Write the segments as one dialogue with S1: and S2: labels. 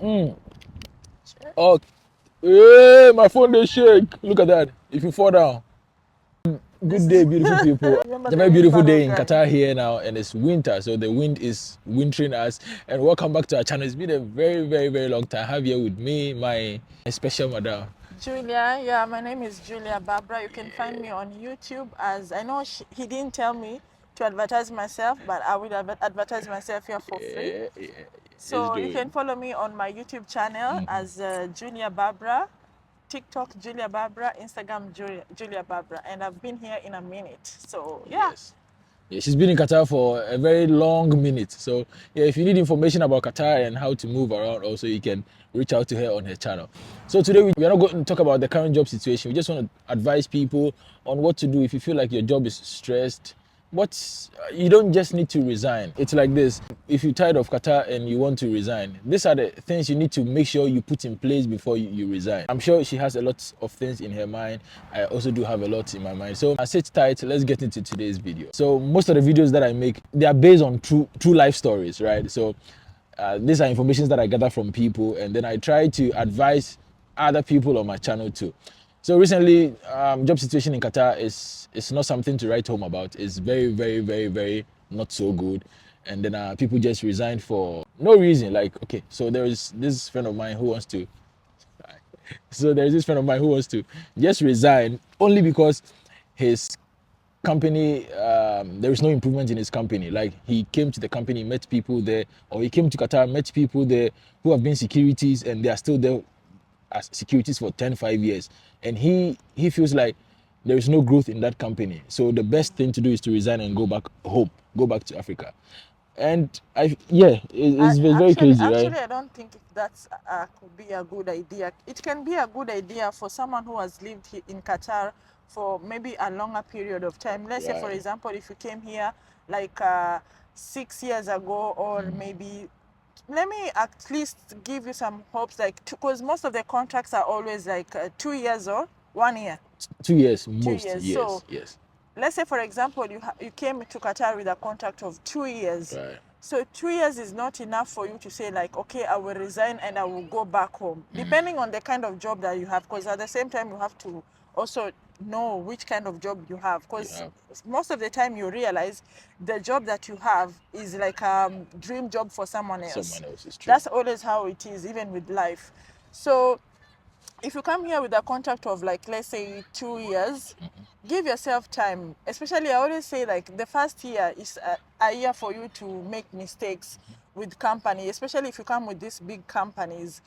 S1: Mm. Oh, hey, my phone they shake. Look at that. If you fall down. Good day, beautiful people.
S2: Remember
S1: It's a
S2: the
S1: very beautiful
S2: wheelbarrow
S1: day in
S2: guy.
S1: Qatar here now, and it's winter, so the wind is wintering us. And welcome back to our channel. It's been a very, very, very long time. I have here with me my special madam.
S2: Julia, yeah, my name is Julia Barbara. You can find me on YouTube as I know he didn't tell me to advertise myself, but I will advertise myself here for free.
S1: Let's
S2: So
S1: do
S2: you
S1: it.
S2: can follow me on my YouTube channel as Julia Barbara, TikTok Julia Barbara, Instagram Julia Barbara, and I've been here in a minute. So yeah.
S1: Yes. Yeah, she's been in Qatar for a very long minute. So yeah, if you need information about Qatar and how to move around, also you can reach out to her on her channel. So today we are not going to talk about the current job situation. We just want to advise people on what to do if you feel like your job is stressed. But you don't just need to resign. It's like this. If you're tired of Qatar and you want to resign, these are the things you need to make sure you put in place before you resign. I'm sure she has a lot of things in her mind. I also do have a lot in my mind. So sit tight. Let's get into today's video. So most of the videos that I make, they are based on true life stories, right? So these are informations that I gather from people, and then I try to advise other people on my channel too. So recently, job situation in Qatar is not something to write home about. It's very, very, very, very not so good. And then people just resign for no reason. Like, okay, so there's this friend of mine who wants to. So there's this friend of mine who wants to just resign only because his company, there is no improvement in his company. Like he came to the company, met people there, or he came to Qatar, met people there who have been securities and they are still there as securities for 5 years, and he feels like there is no growth in that company. So the best thing to do is to resign and go back home, go back to Africa. And it's very crazy, right?
S2: I don't think that's could be a good idea. It can be a good idea for someone who has lived in Qatar for maybe a longer period of time. Let's say, for
S1: Right.
S2: example, if you came here like 6 years ago, or maybe let me at least give you some hopes, like because most of the contracts are always like 2 years or 1 year.
S1: 2 years
S2: two
S1: most.
S2: years. So
S1: Yes.
S2: let's say, for example, you came to Qatar with a contract of 2 years.
S1: Right.
S2: So 2 years is not enough for you to say like, okay, I will resign and I will go back home, depending on the kind of job that you have. Because at the same time, you have to also know which kind of job you have.
S1: You
S2: Because
S1: have
S2: most of the time, you realize the job that you have is like a dream job for someone else.
S1: someone else, is true.
S2: That's always how it is, even with life. So if you come here with a contract of like, let's say 2 years, give yourself time. Especially, I always say like the first year is a year for you to make mistakes with company, especially if you come with these big companies.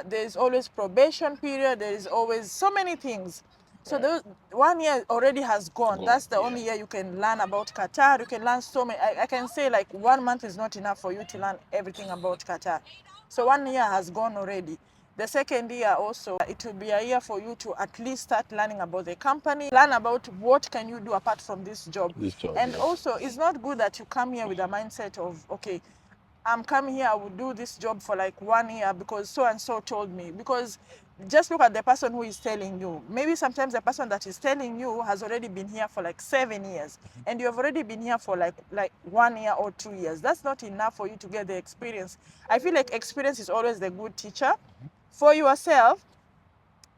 S2: There's always probation period. There is always so many things. So
S1: Right.
S2: the 1 year already has gone.
S1: Gone.
S2: That's the
S1: Yeah.
S2: only year you can learn about Qatar. You can learn so many. I can say like 1 month is not enough for you to learn everything about Qatar. So 1 year has gone already. The second year also, it will be a year for you to at least start learning about the company, learn about what can you do apart from this job.
S1: This job,
S2: And
S1: yeah.
S2: also, it's not good that you come here with a mindset of, okay, I'm coming here, I will do this job for like 1 year because so and so told me. Because just look at the person who is telling you. Maybe sometimes the person that is telling you has already been here for like 7 years, and you have already been here for like 1 year or 2 years. That's not enough for you to get the experience. I feel like experience is always the good teacher. For yourself,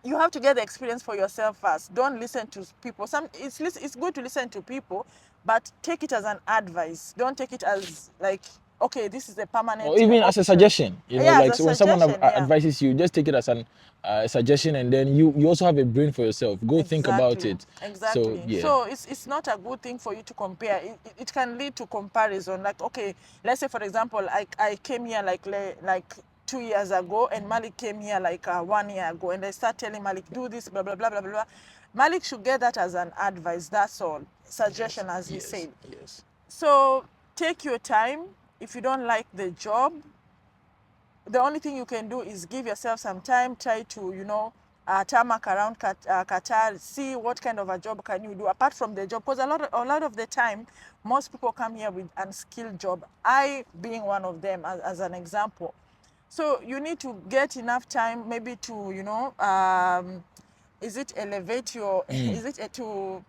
S2: you have to get the experience for yourself first. Don't listen to people. It's good to listen to people, but take it as an advice. Don't take it as like, okay, this is a
S1: Or
S2: permanent
S1: even as a
S2: option.
S1: suggestion,
S2: Yeah, as
S1: like
S2: a
S1: so when someone
S2: suggestion. Yeah,
S1: advises you, just take it as an suggestion, and then you also have a brain for yourself. Go think about
S2: exactly,
S1: it. So
S2: exactly.
S1: yeah.
S2: So it's not a good thing for you to compare. It can lead to comparison. Like, okay, let's say for example, I came here like 2 years ago, and Malik came here like 1 year ago, and I start telling Malik, do this, blah blah blah blah blah. Malik should get that as an advice. That's all.
S1: Yes.
S2: Suggestion, as he
S1: Yes.
S2: said.
S1: Yes.
S2: So take your time. If you don't like the job, the only thing you can do is give yourself some time, try to, tarmac around Qatar, see what kind of a job can you do apart from the job. Because a lot of the time, most people come here with unskilled job. I being one of them, as an example. So you need to get enough time, maybe to, is it elevate your, is it to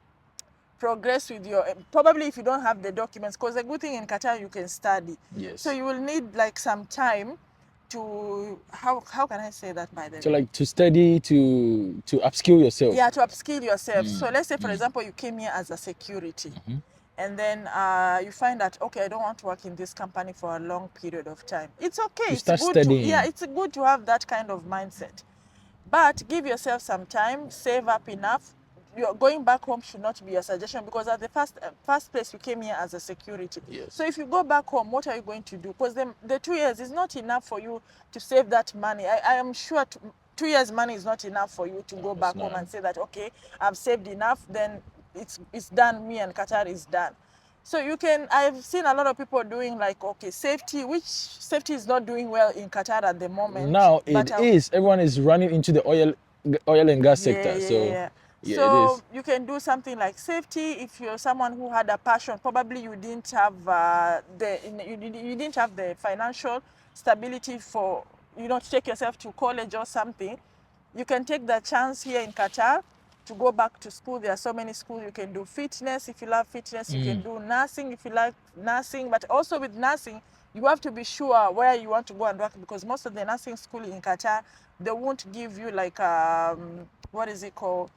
S2: progress with your, probably if you don't have the documents, because the good thing in Qatar, you can study. So
S1: Yes.
S2: you will need like some time to how can I say that, by the way?
S1: So like to study, to upskill yourself.
S2: Yeah, to upskill yourself. So let's say, for example, you came here as a security, and then you find that, okay, I don't want to work in this company for a long period of time. It's okay.
S1: To
S2: It's
S1: start
S2: good
S1: studying.
S2: yeah, it's good to have that kind of mindset. But give yourself some time, save up enough. You're going back home should not be a suggestion, because at the first place you came here as a security.
S1: Yes.
S2: So if you go back home, what are you going to do? Because the 2 years is not enough for you to save that money. I am sure 2 years money is not enough for you to go back home and say that, okay, I've saved enough, then it's done, me and Qatar is done. So I've seen a lot of people doing like, okay, safety, which safety is not doing well in Qatar at the moment.
S1: Now it is. Everyone is running into the oil and gas sector.
S2: Yeah,
S1: it
S2: so
S1: is.
S2: you can do something like safety. If you're someone who had a passion, probably you didn't have you didn't have the financial stability for, to take yourself to college or something. You can take the chance here in Qatar to go back to school. There are so many schools. You can do fitness if you love fitness. You can do nursing if you like nursing. But also with nursing, you have to be sure where you want to go and work, because most of the nursing school in Qatar, they won't give you like what is it called,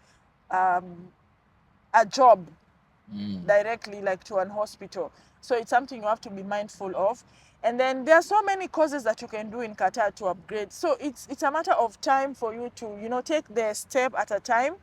S2: a job directly, like to an hospital. So it's something you have to be mindful of. And then there are so many courses that you can do in Qatar to upgrade. So it's a matter of time for you to take the step at a time.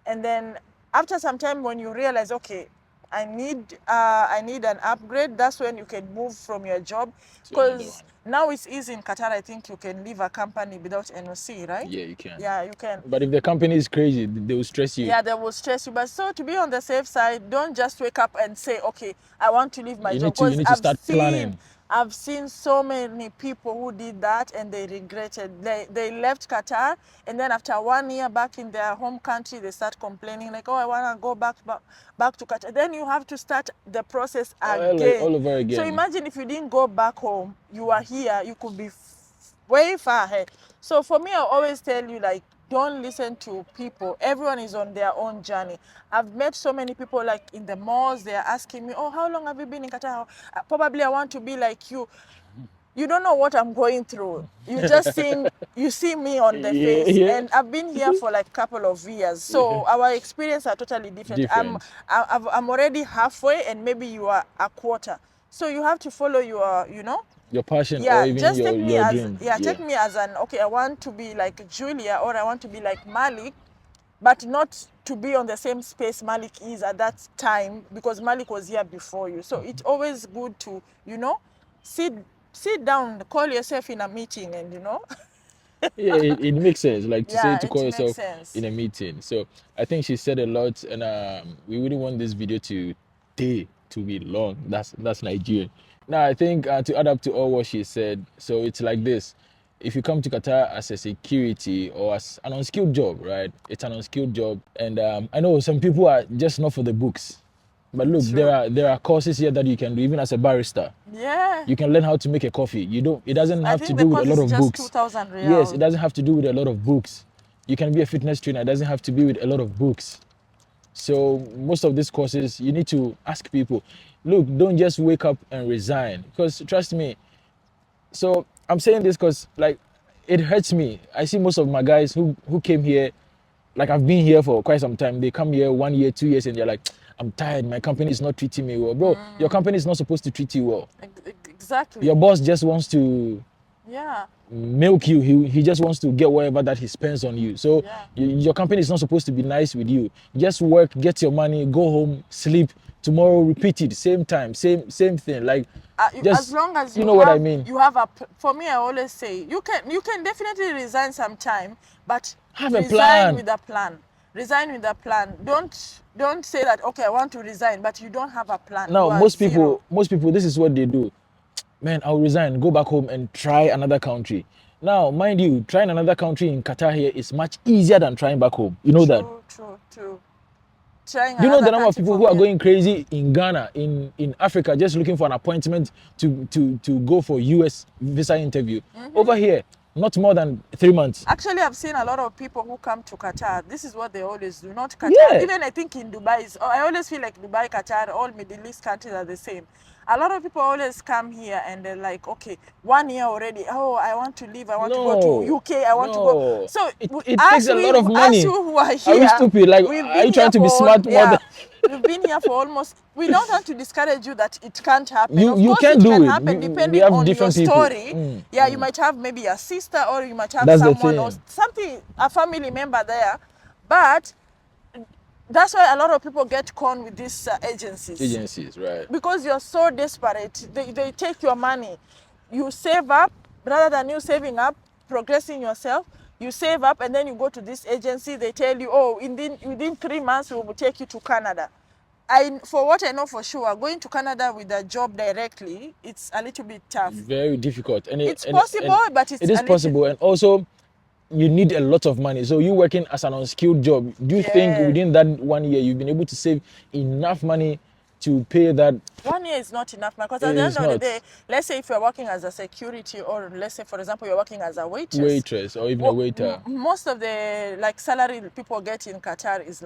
S2: And then after some time, when you realize, okay, I need an upgrade, that's when you can move from your job. Because now it's easy in Qatar. I think you can leave a company without NOC, right?
S1: Yeah, you can.
S2: Yeah, you can.
S1: But if the company is crazy, they will stress you.
S2: Yeah, they will stress you. But so to be on the safe side, don't just wake up and say, okay, I want to leave my job.
S1: You need to start planning.
S2: I've seen so many people who did that and they regretted. They left Qatar, and then after 1 year back in their home country, they start complaining like, oh, I want to go back to Qatar. Then you have to start the process again.
S1: All over again.
S2: So imagine if you didn't go back home, you are here, you could be way far ahead. So for me, I always tell you, like, don't listen to people. Everyone is on their own journey. I've met so many people, like in the malls, they're asking me, oh, how long have you been in Qatar? Probably I want to be like you. You don't know what I'm going through. You just you see me on the face. And I've been here for like a couple of years. So our experience are totally different. I'm already halfway, and maybe you are a quarter. So you have to follow your,
S1: your passion,
S2: yeah,
S1: or even
S2: just
S1: your
S2: take me
S1: dream.
S2: Take me as an, okay, I want to be like Julia, or I want to be like Malik, but not to be on the same space Malik is at that time, because Malik was here before you. So it's always good to, sit down, call yourself in a meeting, and
S1: Yeah, it makes sense, like to say, to call yourself
S2: sense
S1: in a meeting. So I think she said a lot, and we wouldn't want this video to be long. That's Nigerian. Now I think to add up to all what she said, so it's like this: if you come to Qatar as a security or as an unskilled job, right? It's an unskilled job, and I know some people are just not for the books. But look, there are courses here that you can do, even as a barista.
S2: Yeah.
S1: You can learn how to make a coffee. It doesn't have to do with a lot of books.
S2: 2,000 riyal.
S1: Yes, it doesn't have to do with a lot of books. You can be a fitness trainer. It doesn't have to be with a lot of books. So most of these courses, you need to ask people. Look, don't just wake up and resign, because trust me. So I'm saying this because like it hurts me. I see most of my guys who came here, like I've been here for quite some time. They come here 1 year, 2 years, and they're like, I'm tired. My company is not treating me well. Bro, your company is not supposed to treat you well.
S2: Exactly.
S1: Your boss just wants to milk you. He just wants to get whatever that he spends on you. So your company is not supposed to be nice with you. Just work, get your money, go home, sleep. Tomorrow, repeat it. Same time, same thing. Like,
S2: as long as
S1: you know what I mean.
S2: You have for me, I always say you can definitely resign sometime, but
S1: have a
S2: plan. With a plan. Resign with a plan. Don't say that, okay, I want to resign, but you don't have a plan.
S1: Now, most people, this is what they do. Man, I'll resign, go back home and try another country. Now, mind you, trying another country in Qatar here is much easier than trying back home. You know that?
S2: True.
S1: Do you know the number of people who are going crazy in Ghana, in Africa, just looking for an appointment to go for US visa interview? Over here, not more than 3 months.
S2: Actually, I've seen a lot of people who come to Qatar. This is what they always do. Not Qatar.
S1: Yeah.
S2: Even I think in Dubai, I always feel like Dubai, Qatar, all Middle East countries are the same. A lot of people always come here and they're like, okay, 1 year already. Oh, I want to leave. I want to go to UK. I want to go. So
S1: it takes a lot of money.
S2: Us who are
S1: Are
S2: here,
S1: we stupid? Like,
S2: we've
S1: are
S2: been
S1: you trying
S2: here
S1: to be
S2: for
S1: smart more than?
S2: we've been here for almost. We don't want to discourage you that it can't happen.
S1: You
S2: Of course,
S1: can
S2: it
S1: do
S2: can
S1: it.
S2: happen
S1: We
S2: depending
S1: have
S2: on your
S1: different people.
S2: story. Yeah, you might have maybe a sister or you might have
S1: That's the
S2: someone or
S1: thing.
S2: something, a family member there. But that's why a lot of people get con with these agencies.
S1: Agencies, right?
S2: Because you're so desperate, they take your money. You save up rather than you saving up, progressing yourself. You save up and then you go to this agency. They tell you, oh, within 3 months we will take you to Canada. For what I know for sure, going to Canada with a job directly, it's a little bit tough.
S1: Very difficult. And
S2: It's possible, but
S1: it is possible. And also, you need a lot of money. So you working as an unskilled job, do you think
S2: Yeah.
S1: within that 1 year you've been able to save enough money to pay that?
S2: 1 year is not enough, because at the end of the day, let's say if you're working as a security, or let's say, for example, you're working as a
S1: Waitress or even a waiter.
S2: Most of the salary people get in Qatar is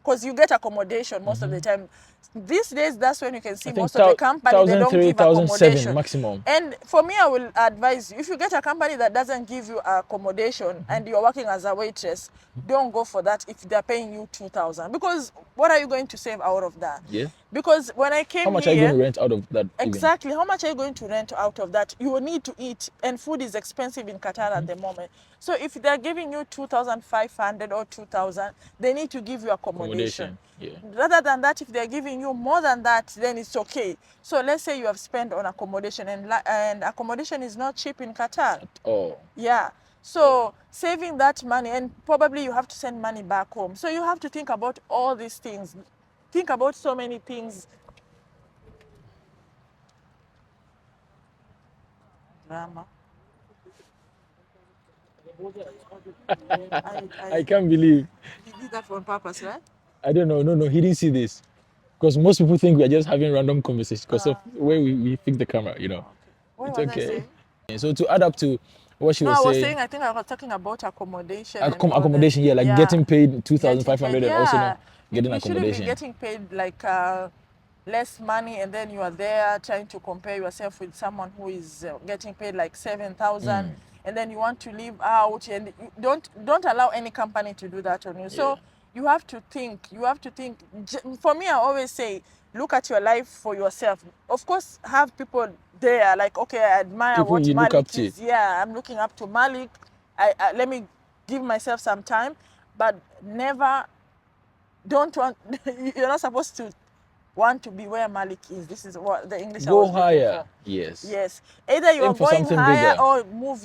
S2: because you get accommodation most of the time. These days, that's when you can see most of the company, they don't give accommodation.
S1: Maximum.
S2: And for me, I will advise you, if you get a company that doesn't give you accommodation and you're working as a waitress, don't go for that if they're paying you 2,000. Because what are you going to save out of that?
S1: Yeah.
S2: Because when I came here...
S1: How much are you going to rent out of that?
S2: Exactly. Even? How much are you going to rent out of that? You will need to eat, and food is expensive in Qatar at the moment. So if they're giving you 2,500 or 2,000, they need to give you accommodation.
S1: Yeah.
S2: Rather than that, if they're giving you more than that, then it's okay. So let's say you have spent on accommodation, and accommodation is not cheap in Qatar.
S1: At all.
S2: Yeah. So saving that money, and probably you have to send money back home. So you have to think about all these things. Think about so many things. Drama.
S1: I can't believe.
S2: He did that on purpose, right?
S1: I don't know. No, he didn't see this. Because most people think we are just having random conversations because of the way we fix the camera, you know.
S2: What
S1: it's
S2: was
S1: okay.
S2: I saying?
S1: So to add up to what she was saying.
S2: I was saying, I think I was talking about accommodation.
S1: Accommodation, yeah, getting paid 2,500 and also not getting accommodation.
S2: You shouldn't be getting paid less money, and then you are there trying to compare yourself with someone who is getting paid like 7,000, and then you want to live out, and you don't allow any company to do that on you. So you have to think. For me, I always say, look at your life for yourself. Of course, have people there like, okay, I admire
S1: people
S2: what
S1: you
S2: Malik
S1: look up to.
S2: is. Yeah, I'm looking up to Malik. Let me give myself some time, but never. Don't want. You're not supposed to want to be where Malik is. This is what the English.
S1: Go higher. Yes.
S2: Yes. Either you are going higher or move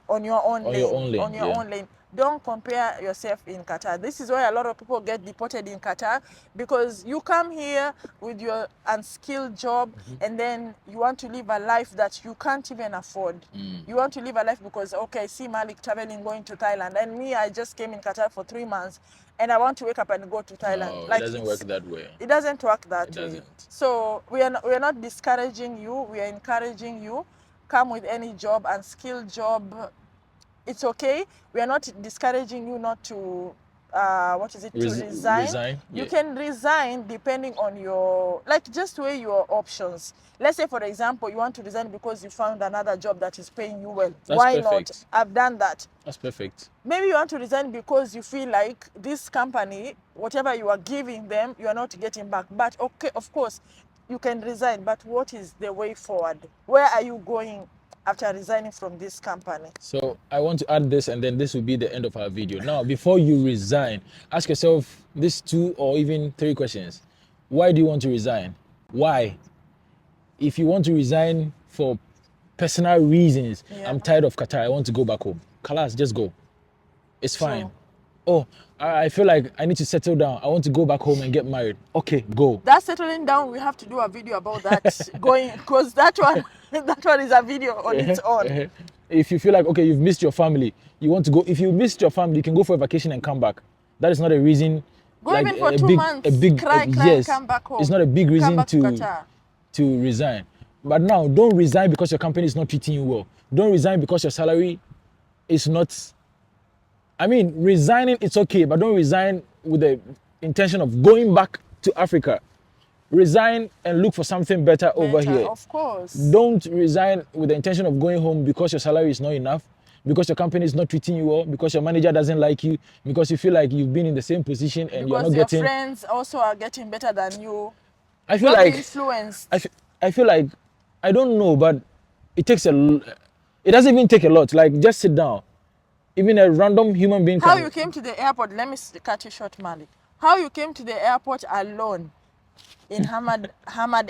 S2: on your own lane. Don't compare yourself in Qatar. This is why a lot of people get deported in Qatar, because you come here with your unskilled job and then you want to live a life that you can't even afford. You want to live a life because, okay, I see Malik traveling, going to Thailand, and me, I just came in Qatar for 3 months and I want to wake up and go to Thailand.
S1: No, it doesn't work that way.
S2: It doesn't work that way.
S1: Doesn't.
S2: So we are not discouraging you. We are encouraging you. Come with any job, unskilled job. It's okay. We are not discouraging you not to, to resign. You can resign depending on your, just weigh your options. Let's say, for example, you want to resign because you found another job that is paying you well. Why not? I've done that.
S1: That's perfect.
S2: Maybe you want to resign because you feel like this company, whatever you are giving them, you are not getting back. But okay, of course, you can resign. But what is the way forward? Where are you going after resigning from this company?
S1: So I want to add this, and then this will be the end of our video. Now, before you resign, ask yourself these 2 or even 3 questions. Why do you want to resign? Why? If you want to resign for personal reasons, I'm tired of Qatar, I want to go back home. Kalas, just go. It's fine. Oh, I feel like I need to settle down. I want to go back home and get married. Okay, go.
S2: That settling down, we have to do a video about that because that one is a video on its own.
S1: If you feel like, okay, you've missed your family, you want to go. If you missed your family, you can go for a vacation and come back. That is not a reason.
S2: Go even for 2 months. Cry,
S1: yes,
S2: come back home.
S1: It's not a big reason
S2: to
S1: resign. But now, don't resign because your company is not treating you well. Don't resign because your salary is not. I mean, resigning, it's okay, but don't resign with the intention of going back to Africa. Resign and look for something better over here.
S2: Of course.
S1: Don't resign with the intention of going home because your salary is not enough, because your company is not treating you well, because your manager doesn't like you, because you feel like you've been in the same position and you're not
S2: Because
S1: getting.
S2: your friends also are getting better than you.
S1: I feel
S2: Don't
S1: like
S2: be influenced.
S1: I feel like I don't know, but it takes it doesn't even take a lot. Like just sit down. Even a random human being
S2: How
S1: can.
S2: you came to the airport? Let me cut you short, Malik. How you came to the airport alone in Hamad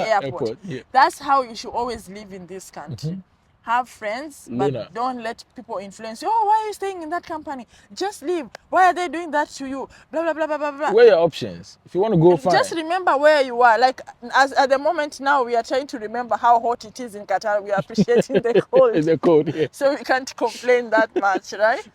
S2: Airport?
S1: Yeah.
S2: That's how you should always live in this country. Have friends, but
S1: Luna.
S2: don't let people influence you. Oh, why are you staying in that company? Just leave. Why are they doing that to you? Blah blah blah blah blah blah.
S1: Where are your options? If you want to go, fine.
S2: Just remember where you are. Like as at the moment now, we are trying to remember how hot it is in Qatar. We are appreciating the cold.
S1: It's a cold, yeah.
S2: So we can't complain that much, right?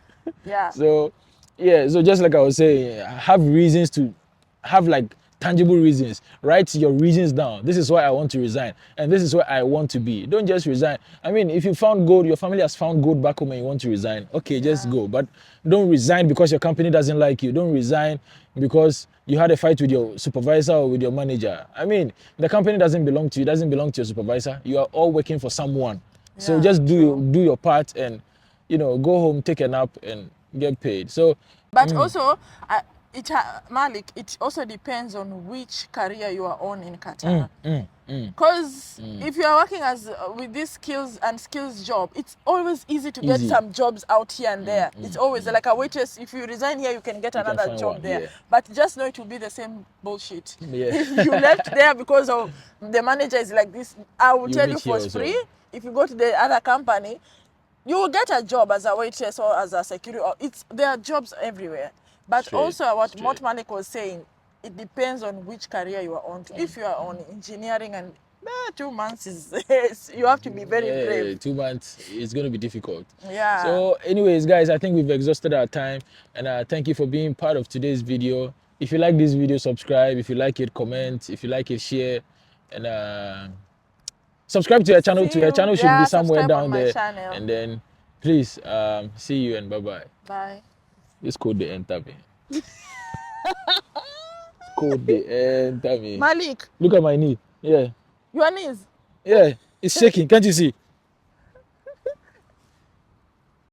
S2: Yeah.
S1: So, yeah. So just like I was saying, have reasons to have like tangible reasons. Write your reasons down. This is why I want to resign, and this is where I want to be. Don't just resign. I mean, if you found gold, your family has found gold back home, and you want to resign. Okay, just go. But don't resign because your company doesn't like you. Don't resign because you had a fight with your supervisor or with your manager. I mean, the company doesn't belong to you. Doesn't belong to your supervisor. You are all working for someone. So
S2: Yeah,
S1: just do your part and go home, take a nap, and get paid. So,
S2: but also, Malik, it also depends on which career you are on in Qatar. Because if you are working as with these skills job, it's always easy to get some jobs out here and there. It's always like a waitress. If you resign here, you can get another job
S1: one,
S2: there.
S1: yeah.
S2: But just know it will be the same bullshit.
S1: Yeah.
S2: If you left there because of the manager is like this, I will tell you
S1: reach
S2: for
S1: here
S2: free.
S1: also.
S2: If you go to the other company, you will get a job as a waitress or as a security. Or there are jobs everywhere. But
S1: Straight,
S2: also what
S1: straight.
S2: Malik was saying, it depends on which career you are on. If you are on engineering and 2 months is you have to be very brave.
S1: 2 months is going to be difficult.
S2: Yeah.
S1: So, anyways, guys, I think we've exhausted our time, and thank you for being part of today's video. If you like this video, subscribe. If you like it, comment. If you like it, share, and subscribe to her channel.
S2: See
S1: To her
S2: you.
S1: channel should
S2: Yeah,
S1: be somewhere
S2: subscribe
S1: down
S2: on my
S1: there.
S2: channel.
S1: And then, please, see you and bye bye.
S2: Bye.
S1: This code they enter me. Code they enter me.
S2: Malik,
S1: Look at my knee. Yeah.
S2: your knees.
S1: Yeah. It's shaking. Can't you see?